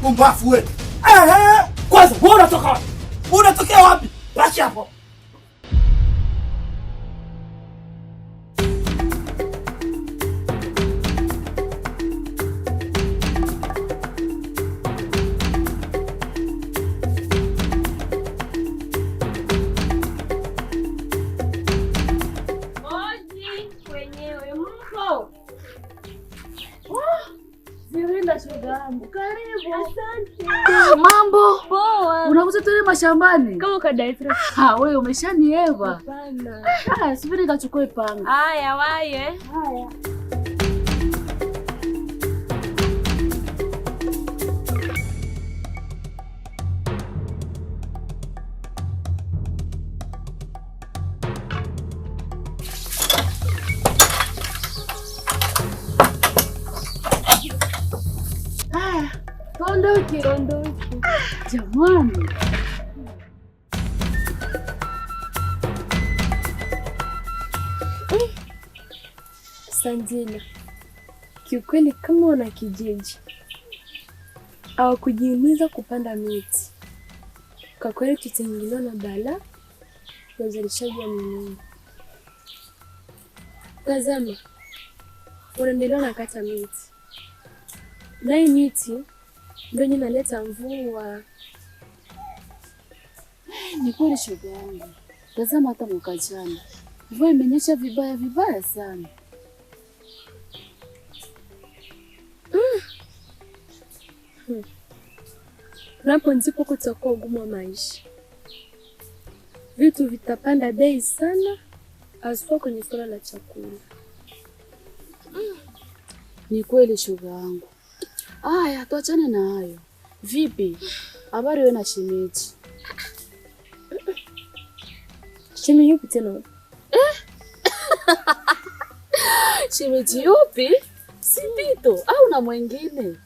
Pumbafu wewe. Kwanza wewe unatoka wapi? Unatokea wapi? Basi hapo. Mambo poa. Unakuja tule mashambani Kama kadaitra. Wewe umeshanieva. Hapana. Subiri nikachukue panga. Haya waye. Haya. Tondoke. Jamani. Sandina, kiukweli kama wana kijiji hawakujiumiza kupanda miti, kwa kweli tutaingiliwa na balaa na uzalishaji wa mimea. Tazama, unaendelea na kata miti, na hii miti ndio inaleta mvua. Ni kweli shoga yangu. Tazama hata mwaka jana mvua imenyesha vibaya sana. Napo ndipo kutakuwa ugumu wa maisha. Vitu vitapanda bei sana, haswa kwenye suala la chakula. Ni kweli shoga yangu. Aya, tuachane na hayo. Vipi? Habari wewe na shemeji? Shemeji yupi tena? Shemeji yupi? Si Pito au na mwingine?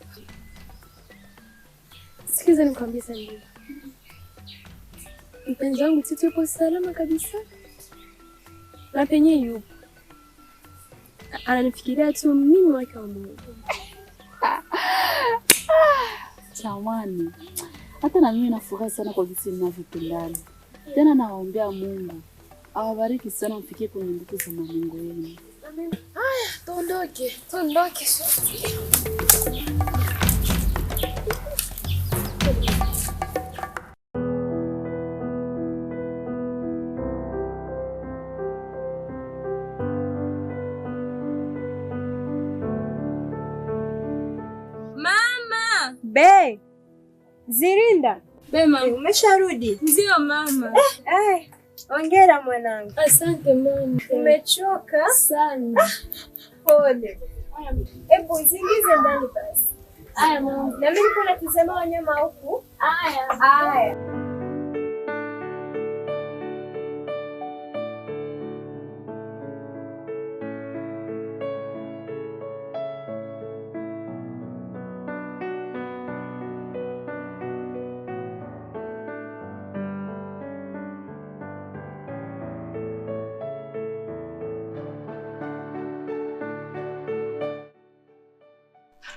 Sikiza nikwambie Sandina. Mpenzi wangu Tito yupo salama kabisa. Na penye yupo. Ananifikiria tu mimi wake wa Mungu. Jamani. Hata na mimi nafurahi sana kwa jinsi mnavyopendana. Tena nawaombea Mungu awabariki sana mfikie kwenye ndoto za malengo yenu. Amen. Haya, tuondoke sote. Mama! Be! Zirinda! Be mama. Umesharudi? Ndio mama. Hongera mwanangu. Asante mama. Umechoka sana. Pole. Hebu zingize ndani basi. Haya mama. Na mimi niko natazama wanyama huku. Haya.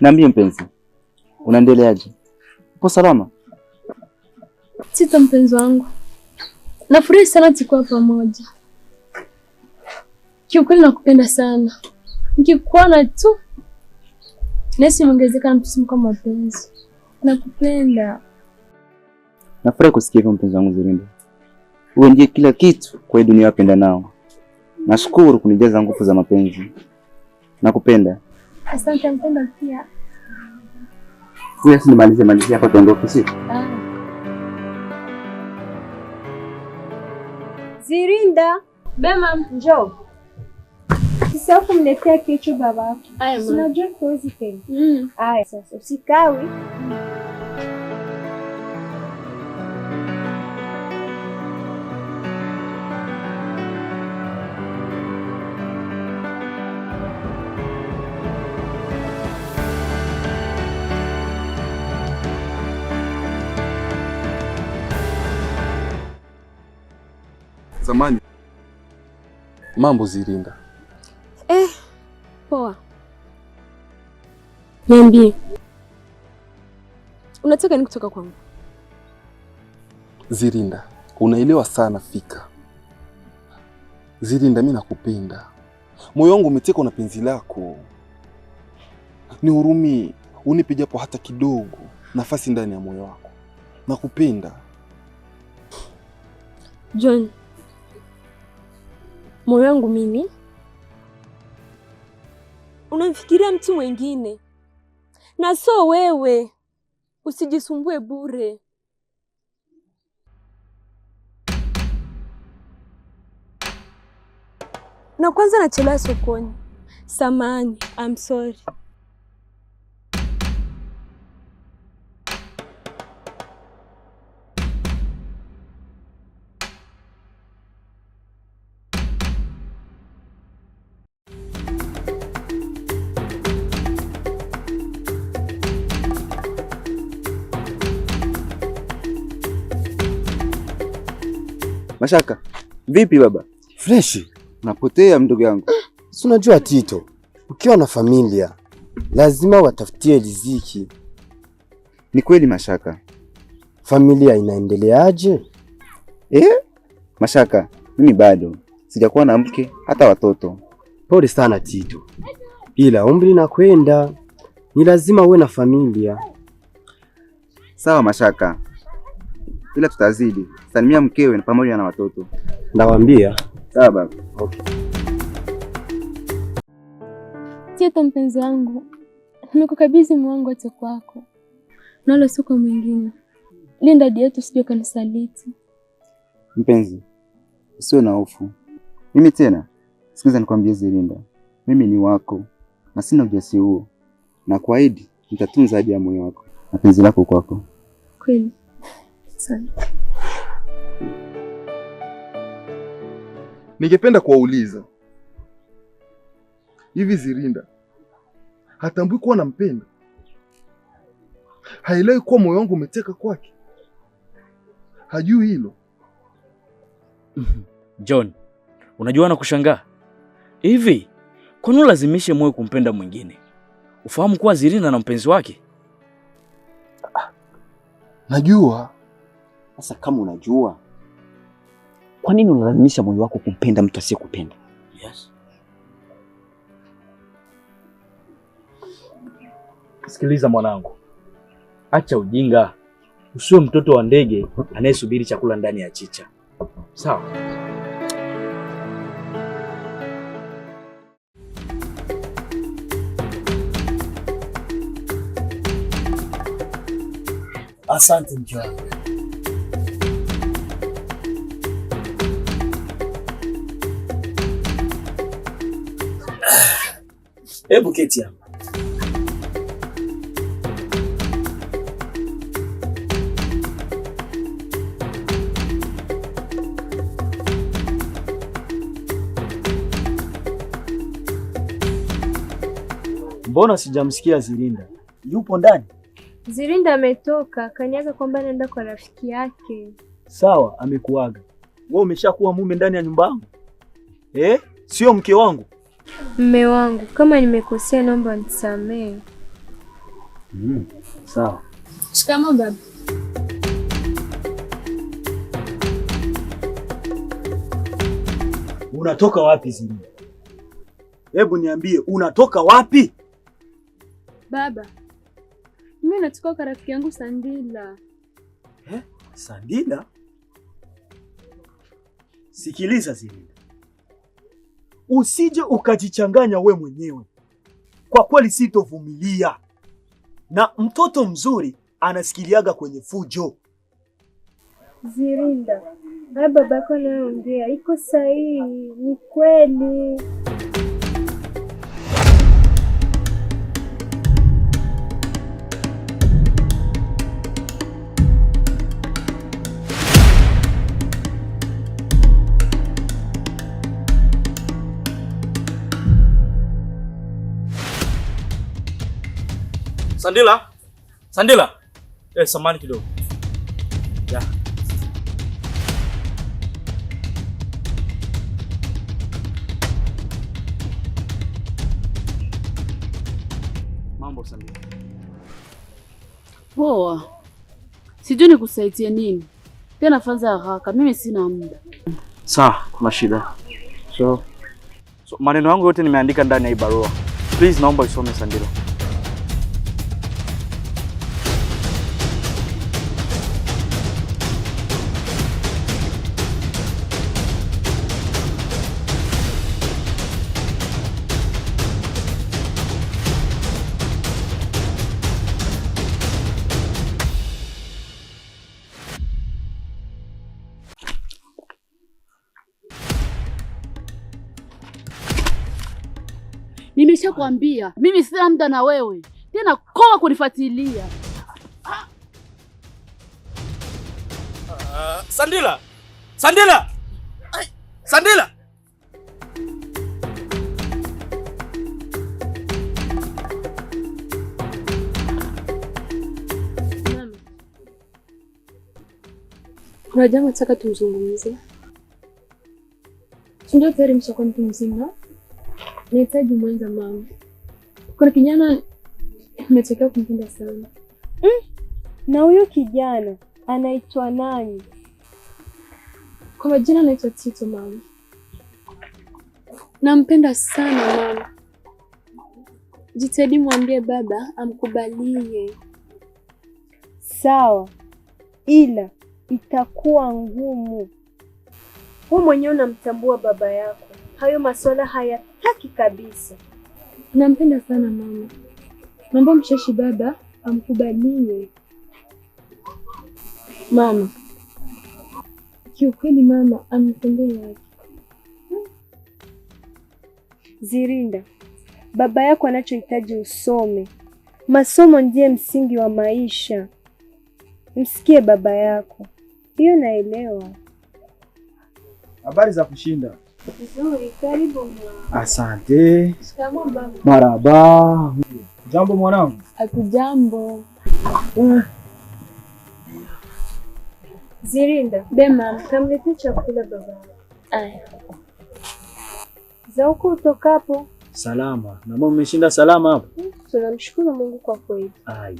Niambie mpenzi, unaendeleaje? Upo salama? Tito mpenzi wangu, nafurahi sana tukiwa pamoja. Kiukweli nakupenda sana. Nikikuona tu nasi niongezeka na msisimko wa mapenzi. Nakupenda. Nafurahi kusikia hivyo mpenzi wangu Zirinda. Wewe ndiye kila kitu kwa hii dunia wapenda nao. Nashukuru kunijaza nguvu za mapenzi. Nakupenda. Asante, mpenda pia. Yes, nimalizie hapa tuondoke sisi. Zirinda, Bema, njoo. Sasa kumletea kesho babako. Haya mama. Unajua kozi tena. Haya sasa usikawi. Zamani. Mambo Zirinda. Poa. Niambie. Unataka nini kutoka kwangu? Zirinda, unaelewa sana fika. Zirinda, mimi nakupenda. Moyo wangu umetekwa na penzi lako. Nihurumie, unipe japo hata kidogo nafasi ndani ya moyo wako. Nakupenda. John, moyo wangu mimi? Unamfikiria mtu mwingine na so wewe. Usijisumbue bure. Na kwanza nachelewa sokoni. Samahani, I'm sorry. Mashaka, vipi baba? Freshi. Napotea mdogo yangu. Si unajua Tito, ukiwa na familia lazima watafutie riziki. Ni kweli Mashaka. Familia inaendeleaje? Mashaka, mimi bado sijakuwa na mke hata watoto. Pole sana Tito, ila umri unakwenda, ni lazima uwe na familia. Sawa Mashaka, ila tutazidi. Salimia mkewe na pamoja na watoto. Ndawaambia. Sawa baba. Okay. Tito mpenzi wangu, nimekukabidhi moyo wangu wote kwako. Nalo sio kwa mwingine. Linda dadi yetu sije kanisaliti. Mpenzi, usiwe na hofu. Mimi tena, sikiza nikwambie Zirinda. Mimi ni wako na sina ujasi huo. Na kuahidi nitatunza haja ya moyo wako na penzi lako kwako. Kweli. Sana. Ningependa kuwauliza, hivi Zirinda hatambui kuwa nampenda? Haelewi kuwa moyo wangu umeteka kwake? Hajui hilo? John, unajua na kushangaa hivi, kwa nini lazimishe moyo kumpenda mwingine? Ufahamu kuwa Zirinda na mpenzi wake? Najua. Sasa kama unajua, kwa nini unalazimisha moyo wako kumpenda mtu asiyekupenda? Yes. Sikiliza mwanangu, acha ujinga. Usiwe mtoto wa ndege anayesubiri chakula ndani ya chicha. Sawa? Asante mke wangu. Hebu keti hapa. Mbona sijamsikia Zirinda? Yupo ndani? Zirinda ametoka, kaniaga kwamba anaenda kwa rafiki yake. Sawa, amekuaga. Wewe umeshakuwa mume ndani ya nyumba yangu? Sio mke wangu. Mme wangu, kama nimekosea naomba nisamehe. Sawa. Shikamoo baba. Unatoka wapi Zirinda? Hebu niambie, unatoka wapi? Baba, mimi natoka kwa rafiki yangu Sandila. Sandila? Sikiliza Zirinda, usije ukajichanganya we mwenyewe. Kwa kweli sitovumilia, na mtoto mzuri anasikiliaga kwenye fujo. Zirinda, babako anaongea iko sahihi, ni kweli. Sandila? Sandila? Samahani kidogo. Ya. Mambo Sandila. Poa. Sijui nikusaidie nini. Tena fanza haraka, mimi sina muda. Sawa, kuna shida. So maneno yangu yote nimeandika ndani ya hii barua. Please naomba isome Sandila. Nimeshakwambia, mimi sina muda na wewe. Tena koma kunifuatilia. Sandila! Sandila! Ai, Sandila! Mama, kuna jambo nataka tuzungumzie. Ndio tayari mshakuwa mtu mzima. Nahitaji mwenza mama. Kuna kijana nimetokea kumpenda sana. Na huyo kijana anaitwa nani? Kwa majina anaitwa Tito mama. Nampenda sana mama. Jitahidi mwambie baba amkubalie. Sawa, ila itakuwa ngumu. Wewe mwenyewe unamtambua baba yako. Hayo masuala hayataki kabisa. Nampenda sana mama. Naomba mshashi baba amkubalie. Mama, kiukweli mama amependea yake. Zirinda, baba yako anachohitaji usome. Masomo ndiye msingi wa maisha. Msikie baba yako. Hiyo naelewa. Habari za kushinda. Nzuri, karibu mama. Asante. Shikamoo baba. Maraba. Jambo mwanangu. Hatujambo. Zirinda, Be mama. kamletea chakula baba. Aya. Za huko utokapo. Salama. Na mama umeshinda salama hapo? Tunamshukuru Mungu kwa kweli. Aya.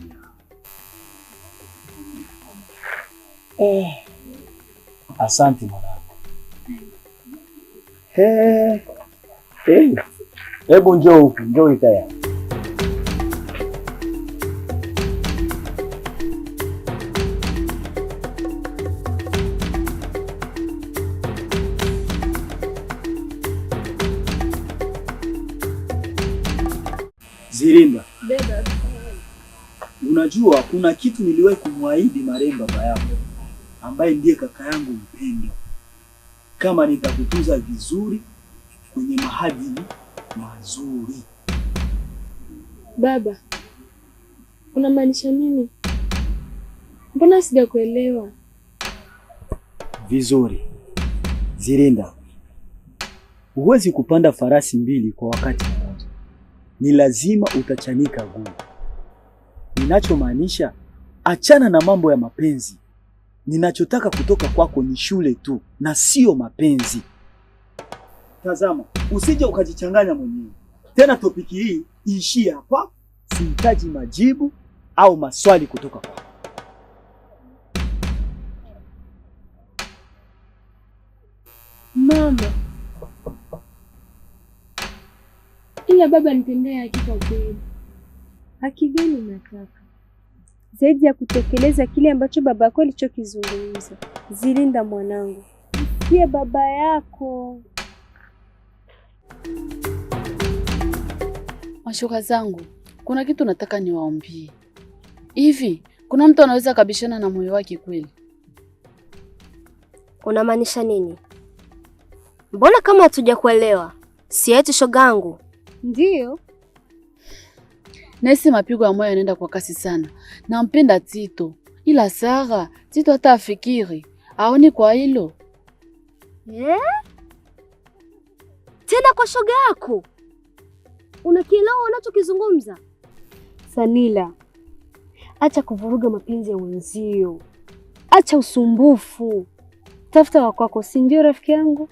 Asante mwanangu. Hebu njoo huku, njoo ikaya. Zirinda, Beba. unajua kuna kitu niliwahi kumwahidi marehemu baba yako ambaye ndiye kaka yangu mpendwa, kama nitakutunza vizuri kwenye maadili mazuri. Baba, unamaanisha nini? Mbona sijakuelewa? Vizuri. Zirinda, huwezi kupanda farasi mbili kwa wakati mmoja. Ni lazima utachanika guu. Ninachomaanisha, achana na mambo ya mapenzi. Ninachotaka kutoka kwako ni shule tu na sio mapenzi. Tazama, usije ukajichanganya mwenyewe. Tena topiki hii iishie hapa. Sihitaji majibu au maswali kutoka kwako. Mama, ila baba nitendea haki kwa kweli. Haki gani unataka? Zaidi ya kutekeleza kile ambacho baba yako alichokizungumza. Zirinda mwanangu, msikie baba yako. Mashoga zangu, kuna kitu nataka niwaambie. Hivi, kuna mtu anaweza kabishana na moyo wake kweli? Unamaanisha nini? Mbona kama hatujakuelewa? Si eti shogangu. Ndiyo. Nahisi mapigo ya moyo yanaenda kwa kasi sana. Nampenda Tito. Ila Sara, Tito hata afikiri. Aoni kwa hilo. Tena kwa shoga yako? Unakielewa unachokizungumza? Sanila, acha kuvuruga mapenzi ya wenzio. Acha usumbufu. Tafuta wakwako, si ndio rafiki yangu?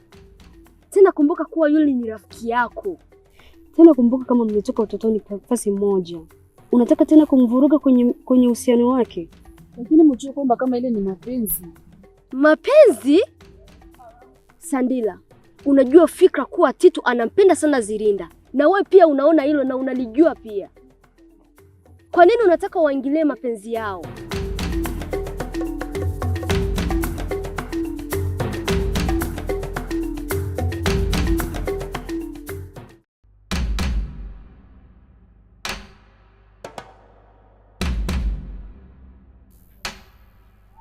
Tena kumbuka kuwa yule ni rafiki yako. Tena kumbuka kama mmetoka utotoni nafasi moja. unataka tena kumvuruga kwenye uhusiano wake. Lakini mjue kwamba kama ile ni mapenzi. Mapenzi? Sandila, unajua fikra kuwa Tito anampenda sana Zirinda, na wewe pia unaona hilo na unalijua pia. Kwa nini unataka waingilie mapenzi yao?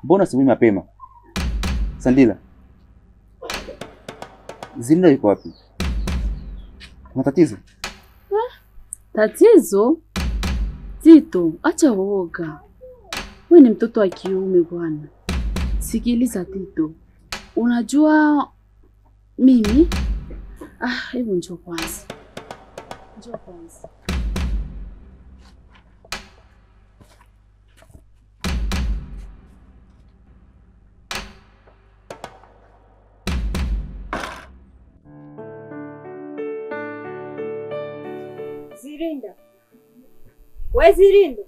Mbona asubuhi mapema? Sandila, Zirinda yuko wapi? Kuna tatizo? Tatizo? Tito, acha uoga. Wewe ni mtoto wa kiume bwana. Sikiliza Tito. Unajua mimi? Hebu njoo kwanza. Njoo kwanza. Zirinda. We Zirinda.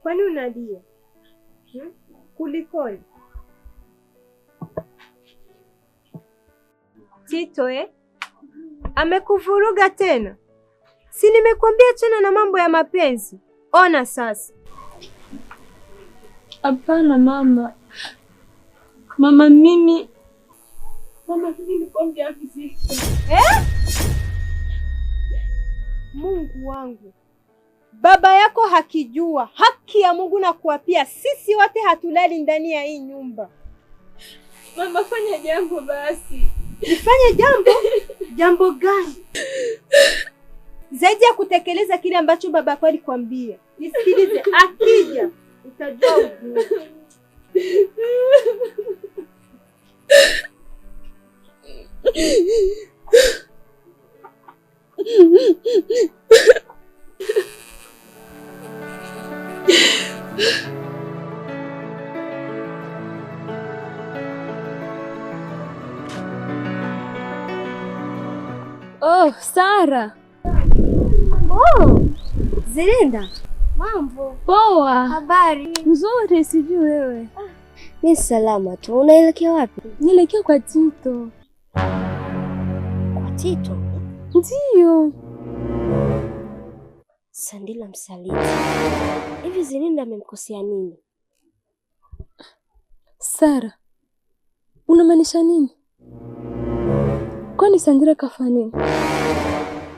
Kwani unalia? Kulikoni? Tito amekuvuruga tena? Si nimekwambia tena na mambo ya mapenzi. Ona sasa. Hapana mama. Mama mimi nikwambia kizito. Mungu wangu. Baba yako hakijua. Haki ya Mungu na kuapia sisi wote hatulali ndani ya hii nyumba. Mama fanya jambo basi. Nifanye jambo? Jambo gani? Zaidi ya kutekeleza kile ambacho baba yako alikwambia. Nisikilize, akija utajua ugumu. Oh, Sara. Oh, Zirinda. Mambo. Poa. Habari. Nzuri, sijui wewe. Mimi salama tu. Unaelekea wapi? Nielekea kwa Tito. Kwa Tito? Ndio. Sandila msaliti. Hivi Zirinda amemkosea nini? Sara, unamaanisha nini? Kwani Sandila kafanya nini?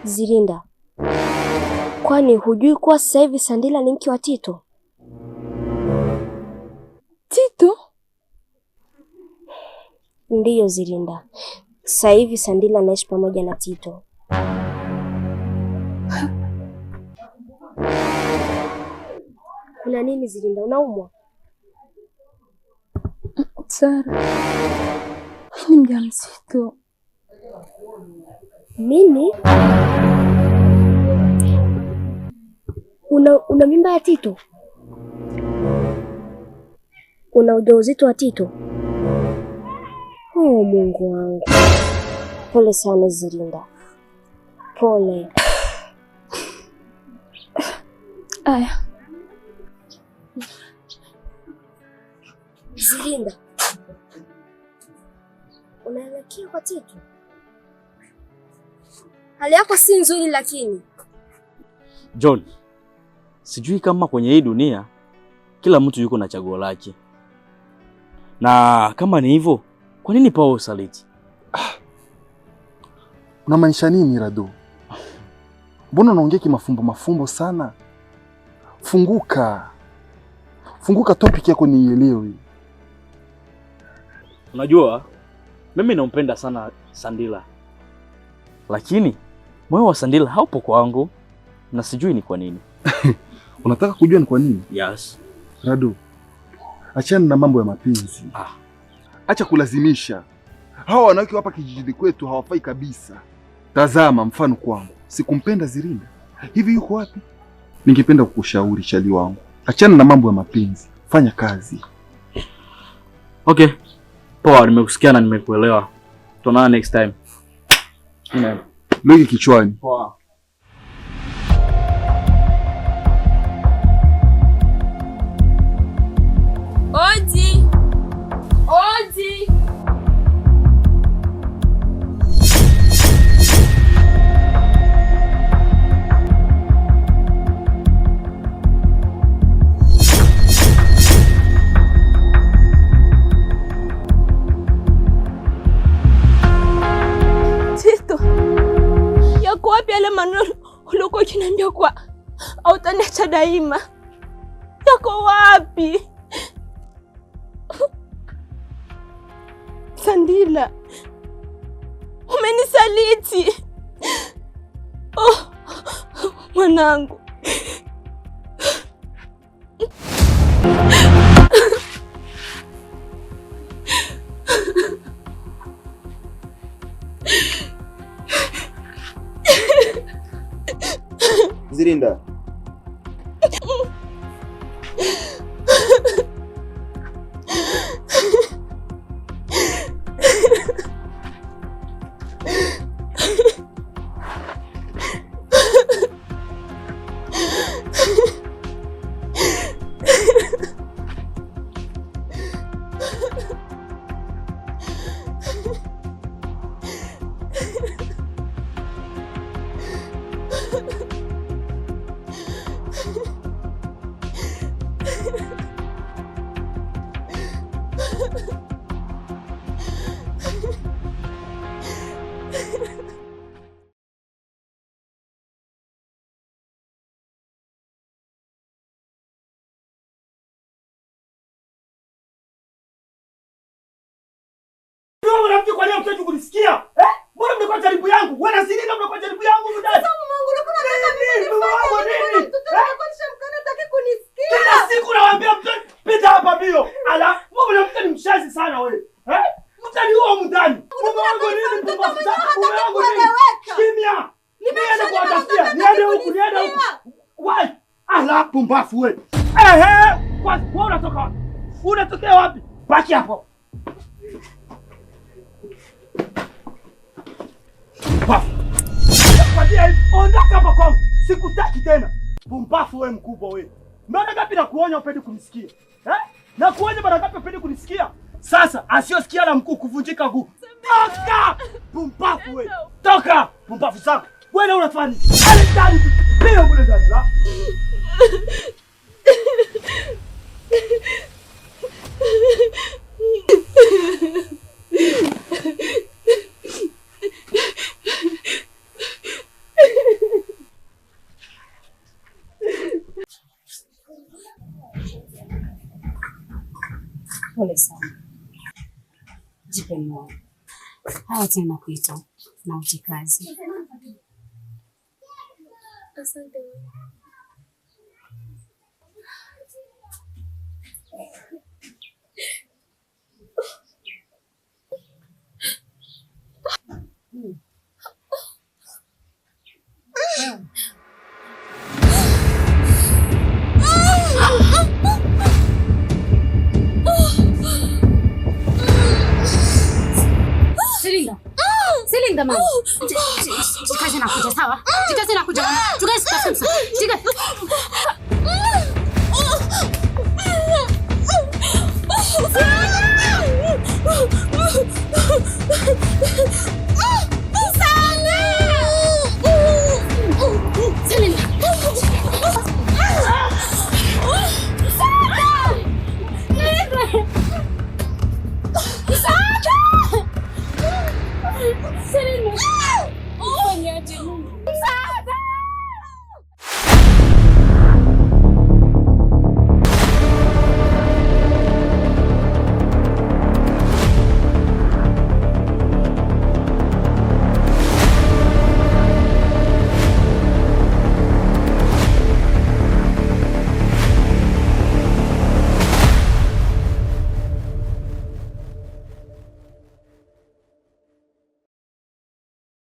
Zirinda, kwani hujui kuwa sasa hivi Sandila ni mke wa Tito? Tito? Ndiyo Zirinda, sasa hivi Sandila anaishi pamoja na Tito. Kuna nini Zirinda, unaumwa? Sara, ni mjamzito. Nini? Una mimba ya Tito? Una ujauzito wa Tito? Oh, Mungu wangu. Pole sana Zirinda. Pole. Aya. Zirinda, unaelekea kwa Tito? Hali yako si nzuri lakini. John, sijui kama kwenye hii dunia kila mtu yuko na chaguo lake. Na kama ni hivyo, kwa nini Paulo usaliti? Unamaanisha nini Rado? Mbona unaongea mafumbo sana? Funguka. Funguka, topic yako nielewe. Unajua, mimi nampenda sana Sandila. Lakini moyo wa Sandila haupo kwangu na sijui ni kwa nini. Unataka kujua ni kwa nini? Yes. Rado, achana na mambo ya mapenzi. Acha kulazimisha. Hawa wanawake hapa kijijini kwetu hawafai kabisa. Tazama mfano kwangu. Sikumpenda Zirinda. Hivi yuko wapi? Ningependa kukushauri chali wangu. Achana na mambo ya mapenzi. Fanya kazi. Okay. Poa, nimekusikia na nimekuelewa. Tuonana next time. Legi kichwani. Poa. cha daima yako wapi? Sandila, umenisaliti. Oh, mwanangu. Zirinda. Mwanamke kwa leo mtaki kunisikia? Mbona mnakuwa jaribu yangu? Wewe na Zirinda mnakuwa jaribu yangu mdada. Sasa Mungu ulikuwa unataka mimi nini? Tunakuonyesha mkana unataka kunisikia. Kila siku nawaambia mtaki pita hapa mbio. Ala, mbona mtaki ni mshazi sana wewe? Mtani huo mndani. Mume wangu nini pumbavu? Mume wangu nini? Kimya. Nimeenda kuwatafutia. Niende huku, niende huku. Wai. Ala, pumbavu wewe. Kwa wewe unatoka wapi? Unatokea wapi? Baki hapo. Ondoka hapa kwangu. Sikutaki tena. Pumbafu wewe mkubwa wewe. Mara ngapi nakuonya upendi kunisikia? Nakuonya mara ngapi upendi kunisikia? Sasa asiyosikia na mkuu kuvunjika guu. Toka! Pumbafu wewe. Toka! Pumbafu sana. Wewe unafanya nini? Alidani. Pia mbona ndani la? Pole sana. Jipe moyo. Haya tena kuita na utikazi. Asante. Zilinda mama. Jikaze nakuja sawa? Jikaze nakuja mama. Jikaze sasa. Jikaze.